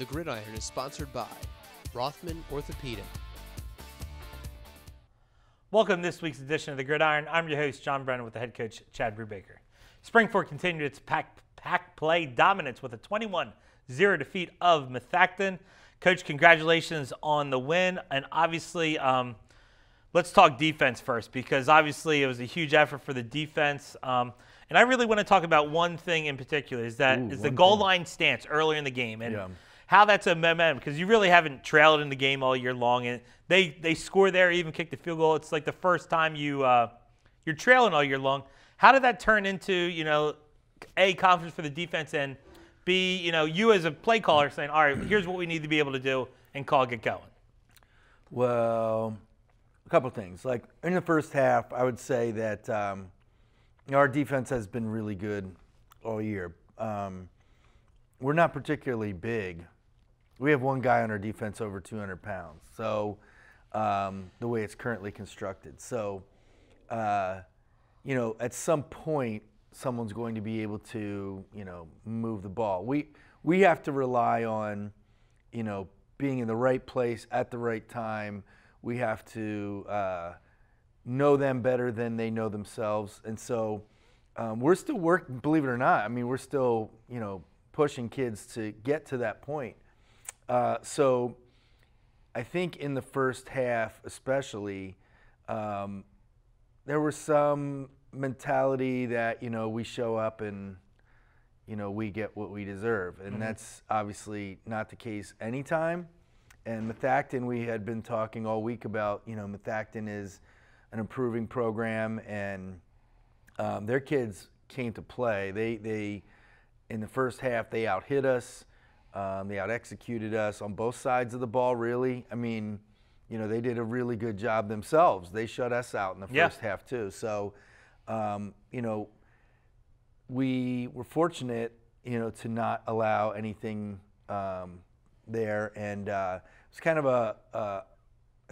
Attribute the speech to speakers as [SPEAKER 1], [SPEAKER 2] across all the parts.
[SPEAKER 1] The Gridiron is sponsored by Rothman Orthopedic.
[SPEAKER 2] Welcome to this week's edition of The Gridiron. I'm your host, John Brennan, with the head coach, Chad Brubaker. Springford continued its pack play dominance with a 21-0 defeat of Methacton. Coach, congratulations on the win. And obviously, let's talk defense first, because obviously it was a huge effort for the defense. And I really want to talk about one thing in particular, is the goal line stance earlier in the game. And how that's a momentum, because you really haven't trailed in the game all year long. And they score there, even kick the field goal. It's like the first time you're trailing all year long. How did that turn into, A, confidence for the defense, and B, you as a play caller saying, all right, here's what we need to be able to do, and get going?
[SPEAKER 3] Well, a couple things. Like in the first half, I would say that our defense has been really good all year. We're not particularly big. We have one guy on our defense over 200 pounds. So the way it's currently constructed. So, at some point, someone's going to be able to, move the ball. We have to rely on, being in the right place at the right time. We have to know them better than they know themselves. And so we're still working, believe it or not. I mean, we're still, pushing kids to get to that point. So I think in the first half especially, there was some mentality that, we show up and, we get what we deserve. And that's obviously not the case anytime. And Methacton, we had been talking all week about, Methacton is an improving program, and their kids came to play. They in the first half, they out-hit us. They out-executed us on both sides of the ball, really. I mean, they did a really good job themselves. They shut us out in the first half, too. So, we were fortunate, to not allow anything there. And it's kind of I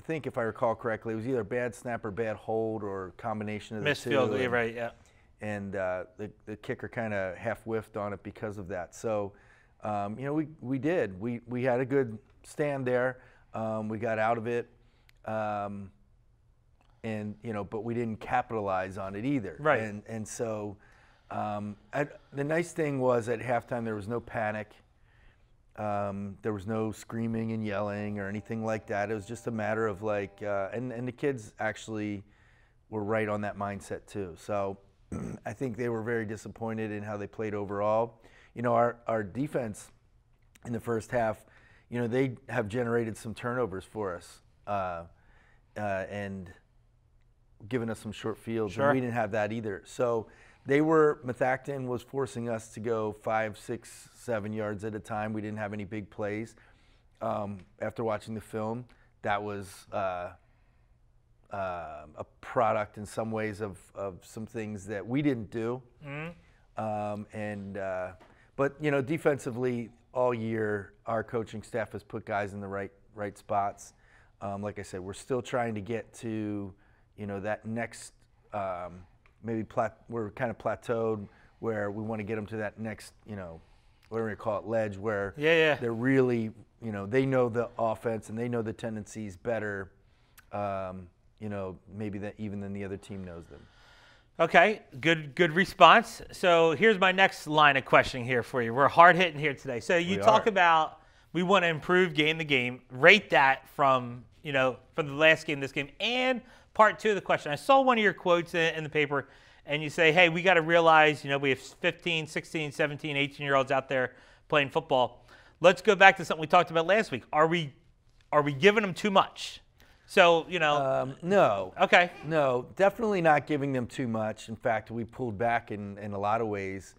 [SPEAKER 3] think if I recall correctly, it was either a bad snap or bad hold, or a combination of the two.
[SPEAKER 2] Missed field goal, right, yeah.
[SPEAKER 3] And the kicker kind of half whiffed on it because of that. So, we did. We had a good stand there. We got out of it, and but we didn't capitalize on it either.
[SPEAKER 2] Right.
[SPEAKER 3] And so, the nice thing was at halftime there was no panic. There was no screaming and yelling or anything like that. It was just a matter of and the kids actually were right on that mindset too. So I think they were very disappointed in how they played overall. Our defense in the first half, they have generated some turnovers for us and given us some short fields.
[SPEAKER 2] Sure.
[SPEAKER 3] And we didn't have that either. So Methacton was forcing us to go 5, 6, 7 yards at a time. We didn't have any big plays. After watching the film, that was a product in some ways of some things that we didn't do. But defensively all year, our coaching staff has put guys in the right spots. Like I said, we're still trying to get to that next we're kind of plateaued where we want to get them to that next whatever you call it, ledge, where they're really they know the offense and they know the tendencies better. Maybe that even than the other team knows them.
[SPEAKER 2] Okay, good response. So here's my next line of questioning here for you. We're hard hitting here today. So you talk about we want to improve game to game. Rate that from from the last game, this game, and part two of the question. I saw one of your quotes in the paper, and you say, hey, we got to realize we have 15, 16, 17, 18-year-olds out there playing football. Let's go back to something we talked about last week. Are we giving them too much? So,
[SPEAKER 3] no.
[SPEAKER 2] Okay.
[SPEAKER 3] No, definitely not giving them too much. In fact, we pulled back in a lot of ways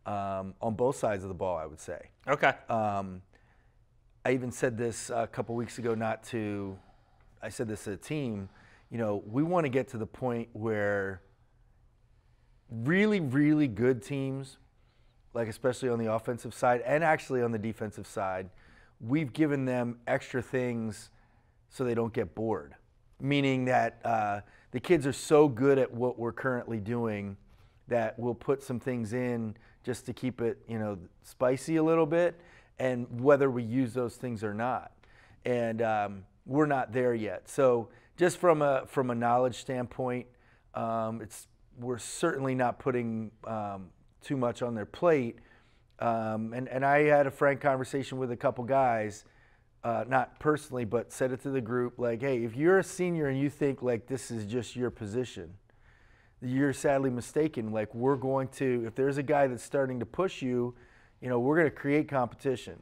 [SPEAKER 3] on both sides of the ball, I would say.
[SPEAKER 2] Okay.
[SPEAKER 3] I even said this a couple weeks ago, I said this to the team, we want to get to the point where really, really good teams, like especially on the offensive side and actually on the defensive side, we've given them extra things so they don't get bored. Meaning that the kids are so good at what we're currently doing that we'll put some things in just to keep it, spicy a little bit. and whether we use those things or not. And we're not there yet. So just from a knowledge standpoint, we're certainly not putting too much on their plate. And I had a frank conversation with a couple guys, not personally, but said it to the group, like, hey, if you're a senior and you think like this is just your position, you're sadly mistaken. Like, we're going to, if there's a guy that's starting to push you, we're going to create competition.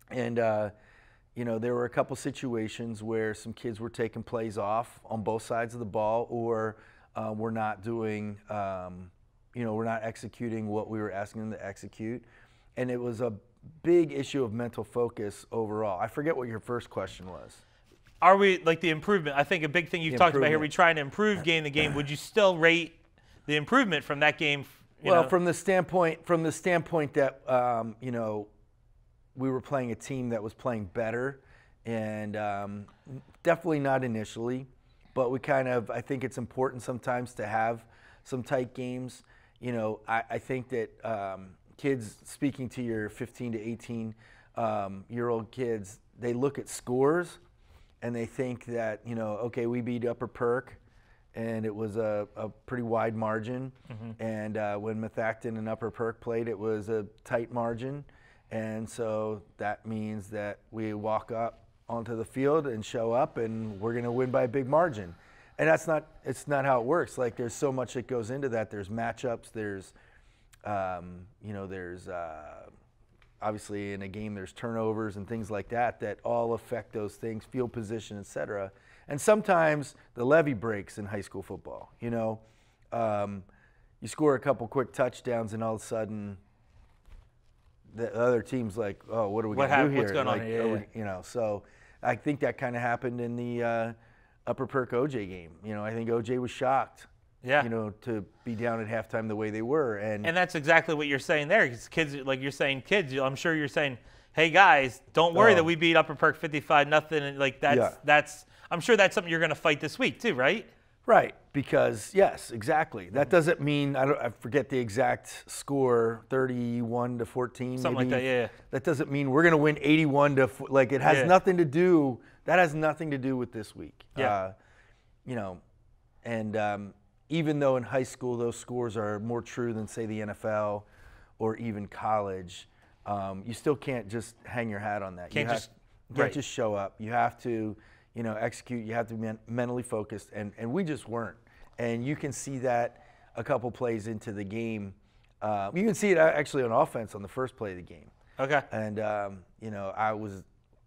[SPEAKER 3] And, there were a couple situations where some kids were taking plays off on both sides of the ball, or we're not doing, we're not executing what we were asking them to execute. And it was a big issue of mental focus overall. I forget what your first question was.
[SPEAKER 2] Are we, like, the improvement? I think a big thing you've talked about here, we're trying to improve game to game. Would you still rate the improvement from that game?
[SPEAKER 3] From the standpoint that, we were playing a team that was playing better, and definitely not initially, but I think it's important sometimes to have some tight games. I think that kids, speaking to your 15 to 18 year old kids, they look at scores and they think that, okay, we beat Upper Perk and it was a pretty wide margin. And when Methacton and Upper Perk played, it was a tight margin. And so that means that we walk up onto the field and show up and we're going to win by a big margin. And it's not how it works. Like, there's so much that goes into that. There's matchups, there's obviously in a game there's turnovers and things like that all affect those things, field position, etc. And sometimes the levee breaks in high school football. You score a couple quick touchdowns and all of a sudden the other team's like, oh, what are we going to do here?
[SPEAKER 2] What's going on here?
[SPEAKER 3] So I think that kind of happened in the Upper Perk OJ game. I think OJ was shocked.
[SPEAKER 2] Yeah.
[SPEAKER 3] To be down at halftime the way they were. And
[SPEAKER 2] that's exactly what you're saying there. Because kids, like you're saying, I'm sure you're saying, hey, guys, don't worry that we beat Upper Perk 55-0. And like that's I'm sure that's something you're going to fight this week too, right?
[SPEAKER 3] Right. Because, yes, exactly. That doesn't mean, I forget the exact score, 31-14.
[SPEAKER 2] Something
[SPEAKER 3] maybe.
[SPEAKER 2] like that, yeah.
[SPEAKER 3] That doesn't mean we're going to win 81 like it has nothing to do, that has nothing to do with this week.
[SPEAKER 2] Yeah.
[SPEAKER 3] Even though in high school those scores are more true than, say, the NFL or even college, you still can't just hang your hat on that. You can't just show up. You have to, execute. You have to be mentally focused, and we just weren't. And you can see that a couple plays into the game. You can see it actually on offense on the first play of the game.
[SPEAKER 2] Okay.
[SPEAKER 3] And I was,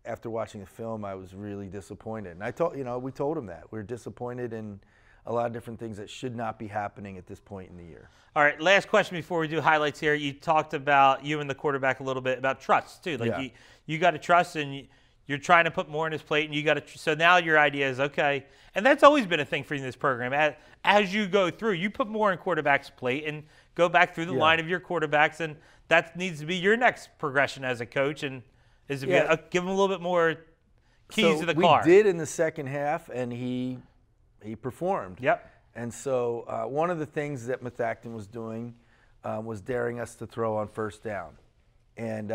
[SPEAKER 3] after watching the film, I was really disappointed. And we told him that we're disappointed in a lot of different things that should not be happening at this point in the year.
[SPEAKER 2] All right, last question before we do highlights here. You talked about, you and the quarterback, a little bit about trust too. Like you got to trust, and you're trying to put more on his plate, and you got to. So now your idea is, okay, and that's always been a thing for you in this program. As you go through, you put more on quarterback's plate and go back through the line of your quarterbacks, and that needs to be your next progression as a coach, and is give him a little bit more keys to the car.
[SPEAKER 3] We did in the second half, and he performed.
[SPEAKER 2] Yep.
[SPEAKER 3] And so one of the things that Methacton was doing was daring us to throw on first down. And,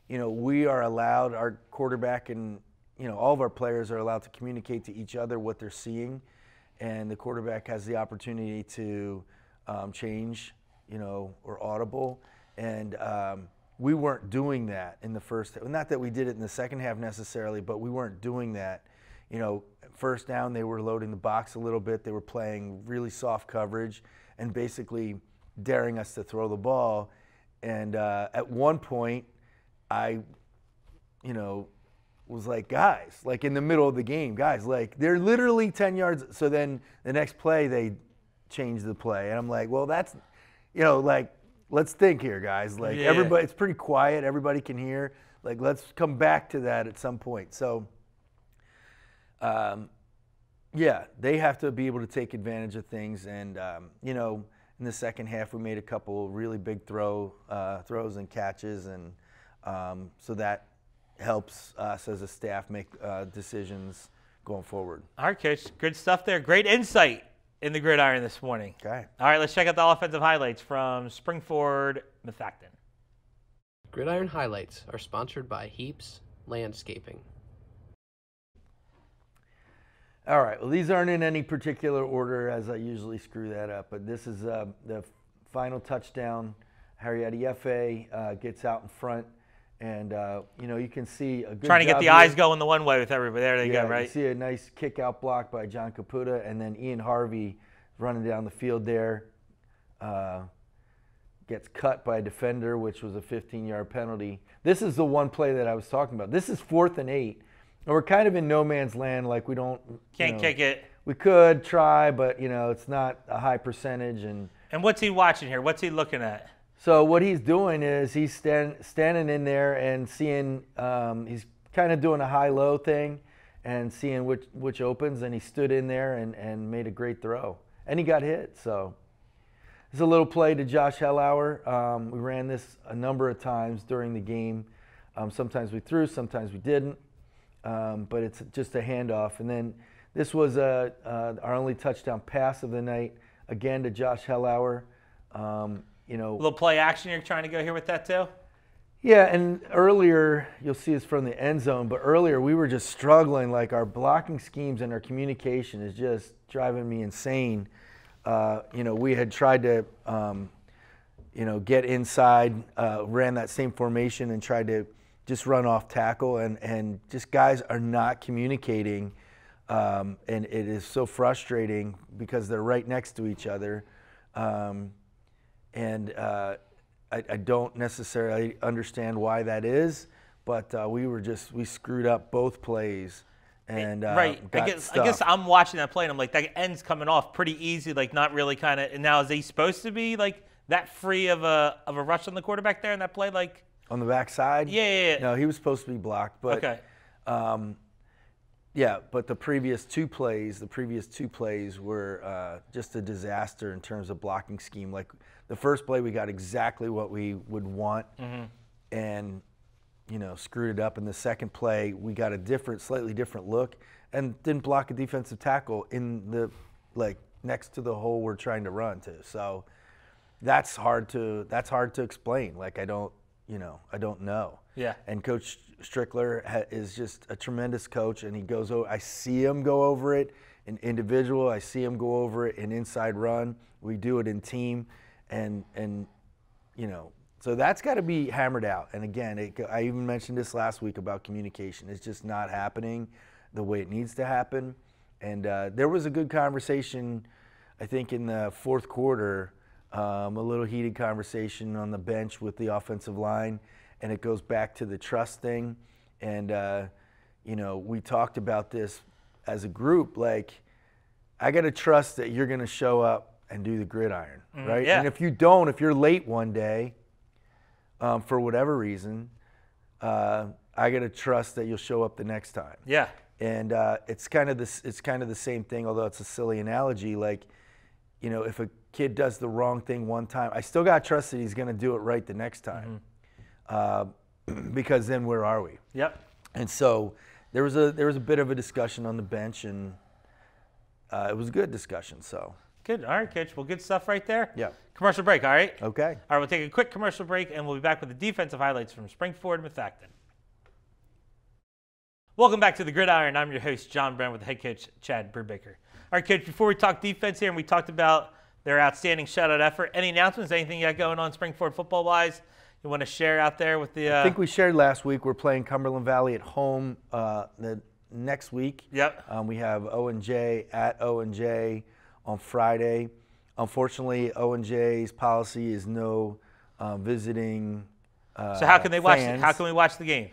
[SPEAKER 3] we are allowed, our quarterback and, all of our players are allowed to communicate to each other what they're seeing. And the quarterback has the opportunity to change, or audible. And we weren't doing that in the first half. Not that we did it in the second half necessarily, but we weren't doing that. First down, they were loading the box a little bit. They were playing really soft coverage and basically daring us to throw the ball. And at one point, I, was like, guys, like in the middle of the game, guys, like they're literally 10 yards. So then the next play, they changed the play. And I'm like, well, that's, let's think here, guys. Like everybody, it's pretty quiet. Everybody can hear. Like, let's come back to that at some point. So, they have to be able to take advantage of things. And, in the second half, we made a couple really big throws and catches. And so that helps us as a staff make decisions going forward.
[SPEAKER 2] All right, Coach. Good stuff there. Great insight in the Gridiron this morning.
[SPEAKER 3] Okay.
[SPEAKER 2] All right, let's check out the offensive highlights from Springford Methacton.
[SPEAKER 1] Gridiron highlights are sponsored by Heaps Landscaping.
[SPEAKER 3] All right, well, these aren't in any particular order, as I usually screw that up, but this is the final touchdown. Harriet Yefe gets out in front, and you can see a good
[SPEAKER 2] Trying to get
[SPEAKER 3] job
[SPEAKER 2] the
[SPEAKER 3] here.
[SPEAKER 2] eyes going the one way with everybody. There they
[SPEAKER 3] Yeah,
[SPEAKER 2] go, right?
[SPEAKER 3] You see a nice kick out block by John Caputa, and then Ian Harvey running down the field there. Gets cut by a defender, which was a 15-yard penalty. This is the one play that I was talking about. This is 4th and 8. And we're kind of in no man's land, like we don't
[SPEAKER 2] Can't kick it.
[SPEAKER 3] We could try, but it's not a high percentage. And
[SPEAKER 2] what's he watching here? What's he looking at?
[SPEAKER 3] So what he's doing is he's standing in there and seeing. He's kind of doing a high-low thing, and seeing which opens. And he stood in there and made a great throw, and he got hit. So it's a little play to Josh Hellauer. We ran this a number of times during the game. Sometimes we threw, sometimes we didn't. But it's just a handoff. And then this was our only touchdown pass of the night, again to Josh Hellauer.
[SPEAKER 2] A little play action you're trying to go here with that too?
[SPEAKER 3] Yeah, and earlier, you'll see us from the end zone, but earlier we were just struggling. Like, our blocking schemes and our communication is just driving me insane. We had tried to, get inside, ran that same formation and tried to just run off tackle, and just guys are not communicating, and it is so frustrating because they're right next to each other, I don't necessarily understand why that is, but we screwed up both plays, and
[SPEAKER 2] right. I guess I'm watching that play and I'm like, that end's coming off pretty easy, like not really kind of. And now is he supposed to be like that free of a rush on the quarterback there in that play, like?
[SPEAKER 3] On the backside?
[SPEAKER 2] Yeah.
[SPEAKER 3] No, he was supposed to be blocked. But,
[SPEAKER 2] okay.
[SPEAKER 3] But the previous two plays were just a disaster in terms of blocking scheme. Like, the first play, we got exactly what we would want, and screwed it up. And the second play, we got a slightly different look, and didn't block a defensive tackle in the next to the hole we're trying to run to. So that's hard to explain. Like, I don't know.
[SPEAKER 2] Yeah.
[SPEAKER 3] And Coach Strickler is just a tremendous coach, and he goes over. I see him go over it in individual. I see him go over it in inside run. We do it in team, and so that's got to be hammered out. And again, I even mentioned this last week about communication. It's just not happening the way it needs to happen. And there was a good conversation, I think, in the fourth quarter. A little heated conversation on the bench with the offensive line, and it goes back to the trust thing. And we talked about this as a group. Like, I got to trust that you're going to show up and do the gridiron, right?
[SPEAKER 2] Yeah.
[SPEAKER 3] And if you don't, if you're late one day, for whatever reason, I got to trust that you'll show up the next time.
[SPEAKER 2] Yeah.
[SPEAKER 3] And it's kind of the same thing, although it's a silly analogy. Like, if a kid does the wrong thing one time, I still got to trust that he's going to do it right the next time, because then where are we?
[SPEAKER 2] Yep.
[SPEAKER 3] And so there was a bit of a discussion on the bench, and it was a good discussion. So
[SPEAKER 2] good. All right, Coach. Well, good stuff right there.
[SPEAKER 3] Yeah.
[SPEAKER 2] Commercial break. All right.
[SPEAKER 3] Okay.
[SPEAKER 2] All right. We'll take a quick commercial break, and we'll be back with the defensive highlights from Springford and Methacton. Welcome back to the Gridiron. I'm your host, John Brennan, with the head coach, Chad Brubaker. All right, Coach, before we talk defense here, and we talked about their outstanding shutout effort, any announcements, anything you got going on Springford football-wise you want to share out there with the
[SPEAKER 3] I think we shared last week we're playing Cumberland Valley at home the next week.
[SPEAKER 2] Yep.
[SPEAKER 3] We have O&J at O&J on Friday. Unfortunately, O&J's policy is no visiting
[SPEAKER 2] So how can they watch?
[SPEAKER 3] fans.
[SPEAKER 2] How can we watch the game?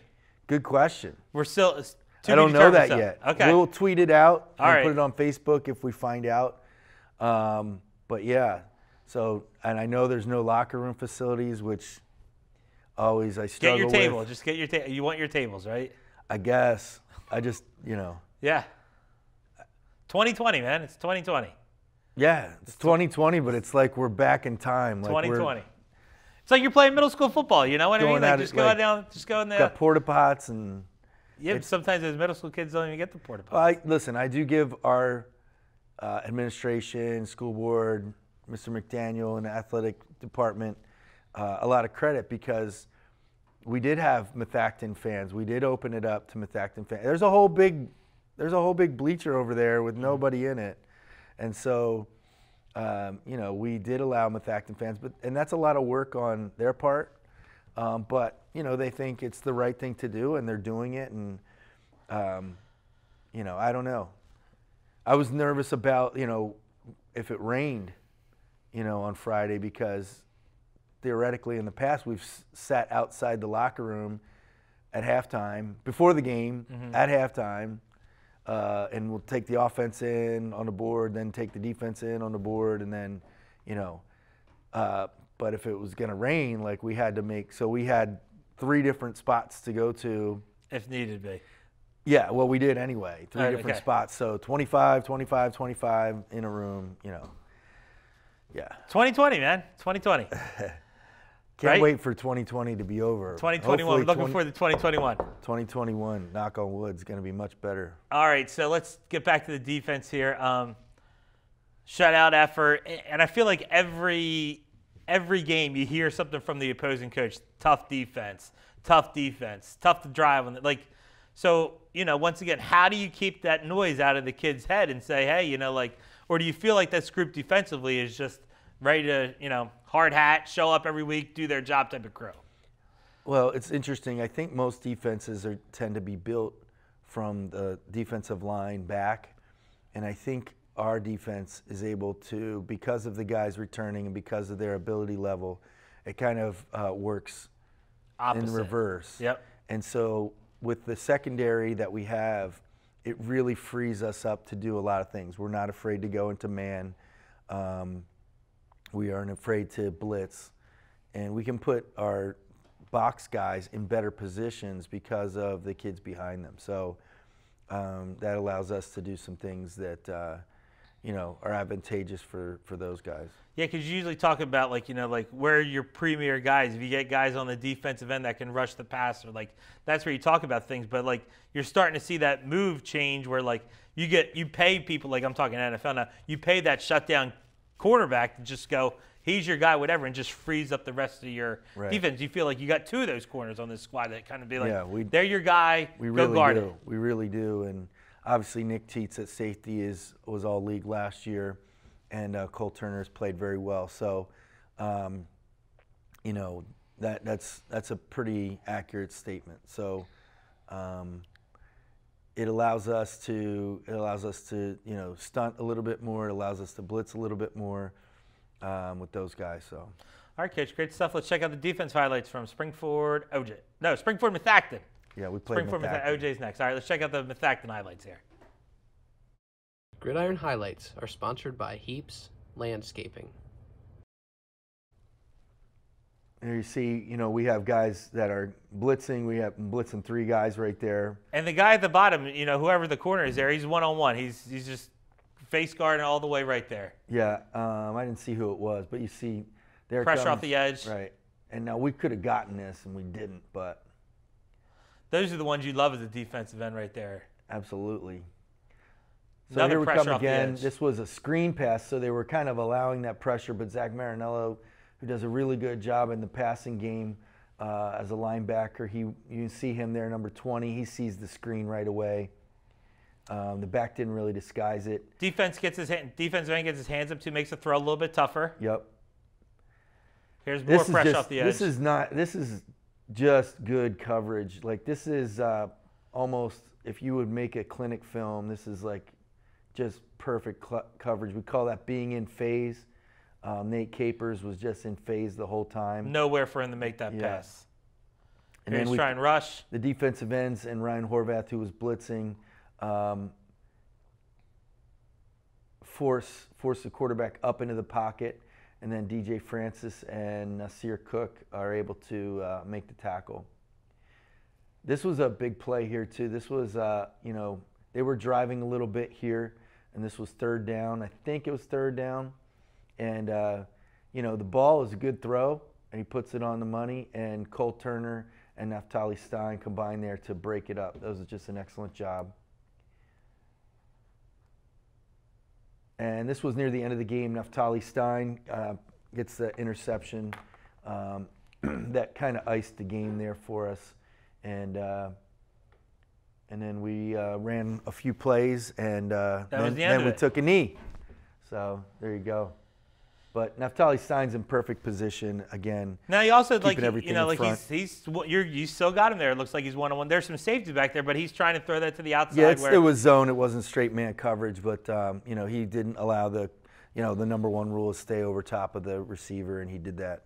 [SPEAKER 3] Good question.
[SPEAKER 2] We're still.
[SPEAKER 3] I don't know that
[SPEAKER 2] so.
[SPEAKER 3] yet.
[SPEAKER 2] Okay.
[SPEAKER 3] We'll tweet it out and
[SPEAKER 2] All right.
[SPEAKER 3] put it on Facebook if we find out. But yeah, so, and I know there's no locker room facilities, which always I struggle
[SPEAKER 2] Get your table.
[SPEAKER 3] with.
[SPEAKER 2] Just get your table. You want your tables, right?
[SPEAKER 3] I guess. I just,
[SPEAKER 2] Yeah. 2020, man. It's 2020.
[SPEAKER 3] Yeah, it's 2020, but it's like we're back in time. Like
[SPEAKER 2] 2020. It's like you're playing middle school football. You know what I mean?
[SPEAKER 3] Going
[SPEAKER 2] Like
[SPEAKER 3] at
[SPEAKER 2] just
[SPEAKER 3] it,
[SPEAKER 2] go
[SPEAKER 3] like,
[SPEAKER 2] down. Just go in there.
[SPEAKER 3] Got porta pots and.
[SPEAKER 2] Yeah. Sometimes those middle school kids don't even get the porta potties.
[SPEAKER 3] Listen, I do give our administration, school board, Mr. McDaniel, and the athletic department a lot of credit because, we did have Methacton fans. We did open it up to Methacton fans. There's a whole big bleacher over there with nobody in it, and so we did allow Methacton fans, and that's a lot of work on their part. But they think it's the right thing to do, and they're doing it. And I don't know. I was nervous about if it rained, on Friday, because theoretically in the past we've sat outside the locker room at halftime before the game, at halftime, and we'll take the offense in on the board, then take the defense in on the board, and then but if it was going to rain, like we had 3 different spots to go to
[SPEAKER 2] if needed be.
[SPEAKER 3] Yeah, well, we did anyway. 3 different spots. So 25, 25, 25 in a room, Yeah.
[SPEAKER 2] 2020, man. 2020.
[SPEAKER 3] Can't wait for 2020 to be over.
[SPEAKER 2] 2021. Looking forward to 2021.
[SPEAKER 3] 2021, knock on wood, is going to be much better.
[SPEAKER 2] All right, so let's get back to the defense here. Shutout effort. And I feel like every game you hear something from the opposing coach. Tough defense, tough to drive on. So, once again, how do you keep that noise out of the kid's head and say, hey, or do you feel like this group defensively is just ready to, hard hat, show up every week, do their job type of crew?
[SPEAKER 3] Well, it's interesting. I think most defenses tend to be built from the defensive line back, and I think our defense is able to, because of the guys returning and because of their ability level, it kind of works opposite. In reverse.
[SPEAKER 2] Yep.
[SPEAKER 3] And so with the secondary that we have, it really frees us up to do a lot of things. We're not afraid to go into man. We aren't afraid to blitz. And we can put our box guys in better positions because of the kids behind them. So that allows us to do some things that are advantageous for those guys.
[SPEAKER 2] Yeah, because you usually talk about where are your premier guys. If you get guys on the defensive end that can rush the passer, that's where you talk about things. But you're starting to see that move change where you pay people, I'm talking NFL now, you pay that shutdown quarterback to just go, he's your guy, whatever, and just frees up the rest of your defense. You feel like you got 2 of those corners on this squad that kind of be they're your guy, go guard it.
[SPEAKER 3] We really do. And obviously Nick Teets at safety was all league last year, and Cole Turner's played very well. So, that's a pretty accurate statement. So, it allows us to stunt a little bit more. It allows us to blitz a little bit more with those guys. So,
[SPEAKER 2] all right, Coach, great stuff. Let's check out the defense highlights from Springford Methacton.
[SPEAKER 3] Yeah, we played Methacton.
[SPEAKER 2] OJ's next. All right, let's check out the Methacton highlights here.
[SPEAKER 1] Gridiron highlights are sponsored by Heaps Landscaping.
[SPEAKER 3] Here you see, we have guys that are blitzing. We have blitzing 3 guys right there.
[SPEAKER 2] And the guy at the bottom, whoever the corner is there, he's one-on-one. He's just face guarding all the way right there.
[SPEAKER 3] Yeah, I didn't see who it was, but you see there
[SPEAKER 2] pressure off the edge.
[SPEAKER 3] Right. And now we could have gotten this, and we didn't, but.
[SPEAKER 2] Those are the ones you love as a defensive end right there.
[SPEAKER 3] Absolutely. So
[SPEAKER 2] Another
[SPEAKER 3] here we
[SPEAKER 2] pressure
[SPEAKER 3] come
[SPEAKER 2] off the
[SPEAKER 3] again.
[SPEAKER 2] edge.
[SPEAKER 3] This was a screen pass, so they were kind of allowing that pressure, but Zach Marinello, who does a really good job in the passing game as a linebacker, you see him there, number 20. He sees the screen right away. The back didn't really disguise it.
[SPEAKER 2] Defensive end gets his hands up to, makes the throw a little bit tougher.
[SPEAKER 3] Yep.
[SPEAKER 2] Here's more pressure off the edge.
[SPEAKER 3] This is just good coverage. This is almost, if you would make a clinic film, this is just perfect coverage. We call that being in phase. Nate Capers was just in phase the whole time.
[SPEAKER 2] Nowhere for him to make that pass.
[SPEAKER 3] And
[SPEAKER 2] then try and rush.
[SPEAKER 3] The defensive ends and Ryan Horvath, who was blitzing, force the quarterback up into the pocket, and then DJ Francis and Nasir Cook are able to make the tackle. This was a big play here too. This was, they were driving a little bit here, and this was 3rd down. I think it was 3rd down. And, the ball is a good throw, and he puts it on the money, and Cole Turner and Naftali Stein combined there to break it up. That was just an excellent job. And this was near the end of the game. Naftali Stein gets the interception, that kind of iced the game there for us. And then we ran a few plays, and then we took a knee. So there you go. But Naftali Stein's in perfect position again.
[SPEAKER 2] Now you also you still got him there. It looks like he's 1-on-1. There's some safety back there, but he's trying to throw that to the outside.
[SPEAKER 3] Yeah, it was zone. It wasn't straight man coverage, but he didn't allow the number one rule is stay over top of the receiver, and he did that.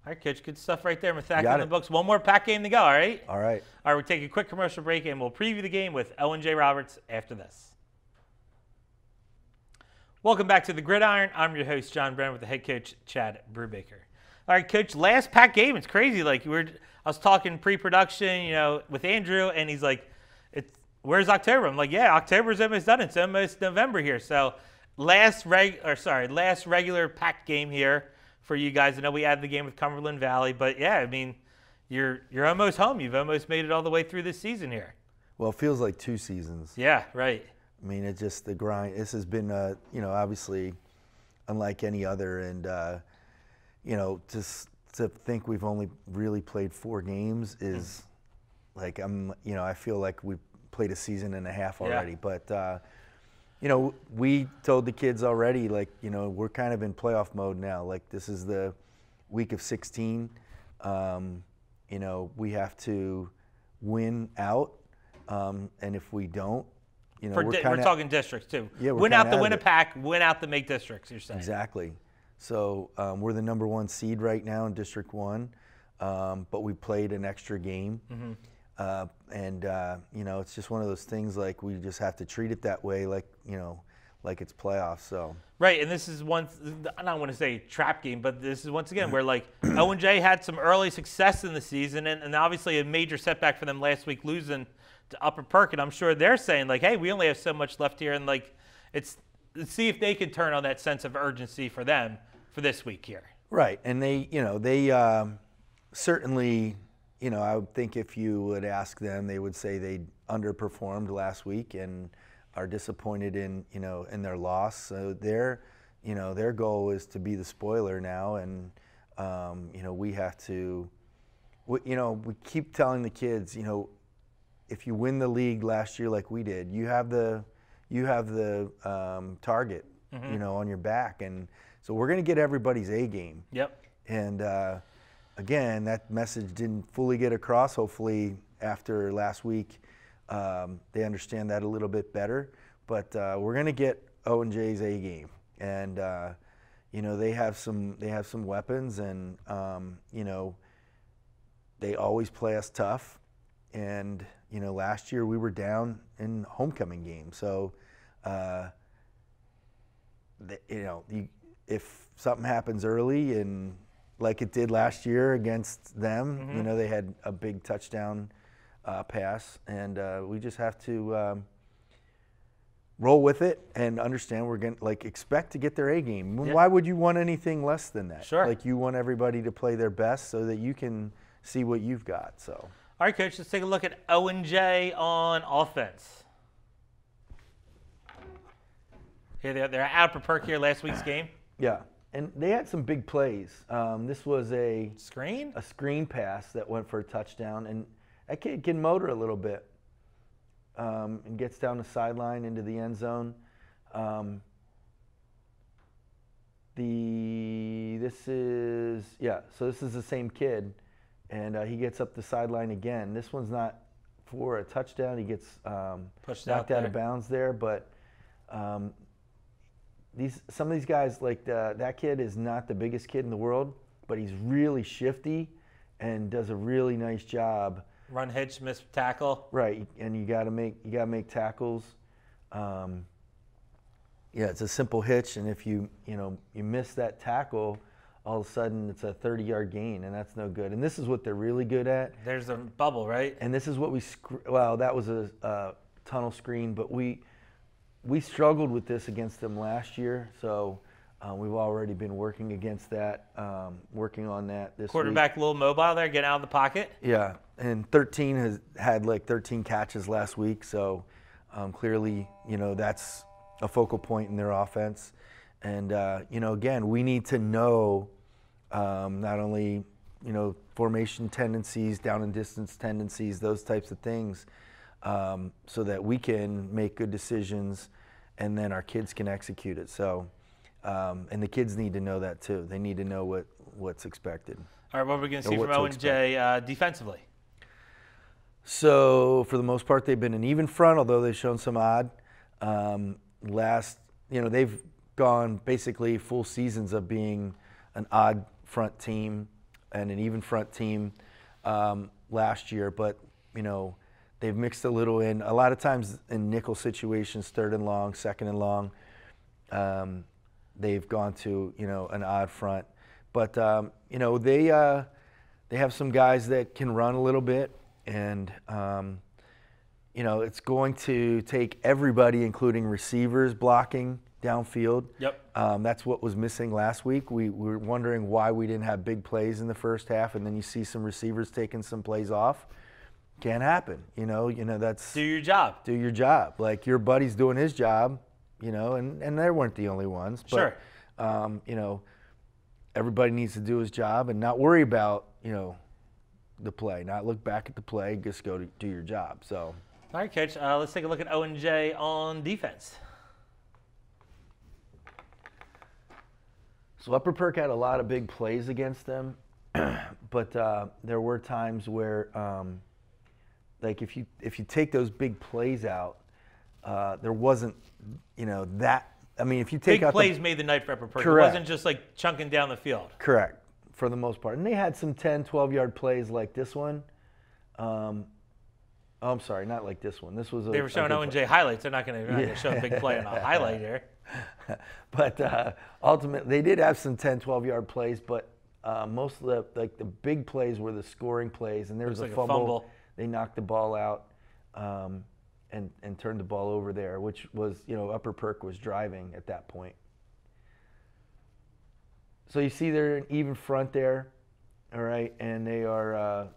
[SPEAKER 2] All right, Coach, good stuff right there. Methacton in the books. One more pack game to go. All right.
[SPEAKER 3] All right.
[SPEAKER 2] All right. We'll take a quick commercial break, and we'll preview the game with Owen J. Roberts after this. Welcome back to the Gridiron. I'm your host, John Brennan, with the head coach, Chad Brubaker. All right, Coach, last pack game. It's crazy. I was talking pre-production, with Andrew, and he's like, where's October? I'm like, yeah, October's almost done. It's almost November here. So last regular pack game here for you guys. I know we added the game with Cumberland Valley, but yeah, I mean, you're almost home. You've almost made it all the way through this season here.
[SPEAKER 3] Well, it feels like 2 seasons.
[SPEAKER 2] Yeah, right.
[SPEAKER 3] I mean, it's just the grind. This has been, obviously unlike any other. And, just to think we've only really played 4 games is like, I feel like we've played a season and a half already. Yeah. But, we told the kids already, we're kind of in playoff mode now. Like, this is the week of 16. We have to win out. And if we don't, we're
[SPEAKER 2] talking districts too.
[SPEAKER 3] Yeah,
[SPEAKER 2] win out to win a pack, win out to make districts, you're saying.
[SPEAKER 3] Exactly. So we're the number 1 seed right now in District 1, but we played an extra game. Mm-hmm. It's just one of those things, like, we just have to treat it that way, like it's playoffs. So.
[SPEAKER 2] Right, and this is I don't want to say trap game, but this is once again where, Owen J had some early success in the season, and obviously a major setback for them last week losing to Upper Perk, and I'm sure they're saying, hey, we only have so much left here, and let's see if they can turn on that sense of urgency for them for this week here.
[SPEAKER 3] Right, and they certainly, I would think if you would ask them, they would say they underperformed last week and are disappointed in their loss. So their goal is to be the spoiler now, and we have to, we keep telling the kids, if you win the league last year like we did, you have the target, mm-hmm. On your back, and so we're going to get everybody's A game.
[SPEAKER 2] Yep.
[SPEAKER 3] And again, that message didn't fully get across. Hopefully, after last week, they understand that a little bit better. But we're going to get O&J's A game, and they have some weapons, and they always play us tough, and. Last year we were down in homecoming game. So, if something happens early and like it did last year against them, mm-hmm. They had a big touchdown pass, and we just have to roll with it and understand we're going to expect to get their A game. Yeah. Why would you want anything less than that?
[SPEAKER 2] Sure.
[SPEAKER 3] You want everybody to play their best so that you can see what you've got. So.
[SPEAKER 2] All right, Coach, let's take a look at Owen J on offense. Here they're out for Perk here last week's game.
[SPEAKER 3] Yeah, and they had some big plays. This was a screen pass that went for a touchdown, and that kid can motor a little bit and gets down the sideline into the end zone. This is the same kid. And he gets up the sideline again. This one's not for a touchdown. He gets knocked out of bounds there. But some of these guys, that kid is not the biggest kid in the world, but he's really shifty and does a really nice job.
[SPEAKER 2] Run hitch, miss tackle.
[SPEAKER 3] Right, and you got to make tackles. It's a simple hitch, and if you miss that tackle, all of a sudden it's a 30-yard gain, and that's no good. And this is what they're really good at.
[SPEAKER 2] There's a bubble, right?
[SPEAKER 3] And this is what that was a tunnel screen, but we struggled with this against them last year, so we've already been working against that, working on that this
[SPEAKER 2] Quarterback
[SPEAKER 3] week.
[SPEAKER 2] A little mobile there, getting out of the pocket.
[SPEAKER 3] Yeah, and 13 has had 13 catches last week, so clearly, that's a focal point in their offense. And, again, we need to know not only formation tendencies, down and distance tendencies, those types of things, so that we can make good decisions and then our kids can execute it. So, and the kids need to know that too. They need to know what's expected.
[SPEAKER 2] All right, what are we going to see from O&J defensively?
[SPEAKER 3] So for the most part, they've been an even front, although they've shown some odd. They've gone basically full seasons of being an odd front team and an even front team last year, but they've mixed a little in. A lot of times in nickel situations, third and long, second and long, they've gone to an odd front. But they have some guys that can run a little bit, and it's going to take everybody, including receivers, blocking downfield.
[SPEAKER 2] Yep.
[SPEAKER 3] That's what was missing last week. We were wondering why we didn't have big plays in the first half, and then you see some receivers taking some plays off. Can't happen. That's
[SPEAKER 2] do your job.
[SPEAKER 3] Do your job. Like your buddy's doing his job, and they weren't the only ones. But,
[SPEAKER 2] sure.
[SPEAKER 3] Everybody needs to do his job and not worry about, the play, not look back at the play, just go to do your job. So.
[SPEAKER 2] All right, Coach, let's take a look at O&J on defense.
[SPEAKER 3] So Upper Perk had a lot of big plays against them, but there were times where, like if you take those big plays out, there wasn't, that. I mean, if you take
[SPEAKER 2] big plays made the night for Upper Perk.
[SPEAKER 3] Correct.
[SPEAKER 2] It wasn't just like chunking down the field.
[SPEAKER 3] Correct, for the most part. And they had some 10, 12-yard plays like this one. I'm sorry, not like this one. This was
[SPEAKER 2] they were showing O&J highlights. They're not going to show a big play on a highlight here.
[SPEAKER 3] But ultimately, they did have some 10, 12-yard plays, but most of the big plays were the scoring plays, and there was a fumble. They knocked the ball out and turned the ball over there, which was, Upper Perk was driving at that point. So you see they're an even front there, all right, and they are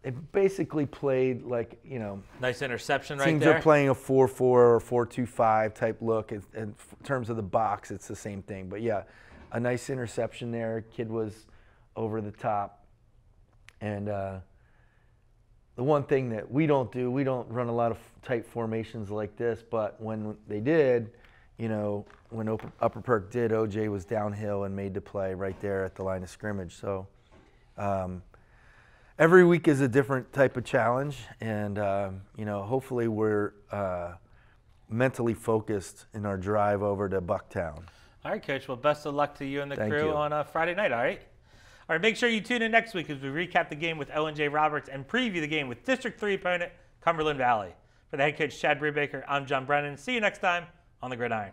[SPEAKER 3] they basically played like,
[SPEAKER 2] nice interception right there.
[SPEAKER 3] Teams are playing a 4-4 or 4-2-5 type look. In terms of the box, it's the same thing. But, yeah, a nice interception there. Kid was over the top. And the one thing that we don't do, we don't run a lot of tight formations like this. But when they did, when Upper Perk did, OJ was downhill and made the play right there at the line of scrimmage. So, every week is a different type of challenge, and hopefully we're mentally focused in our drive over to Bucktown.
[SPEAKER 2] All right, Coach. Well, best of luck to you and the
[SPEAKER 3] Thank
[SPEAKER 2] crew
[SPEAKER 3] you.
[SPEAKER 2] on Friday night. All right. All right. Make sure you tune in next week as we recap the game with O&J Roberts and preview the game with District 3 opponent Cumberland Valley. For the head coach Chad Brubaker, I'm John Brennan. See you next time on the Gridiron.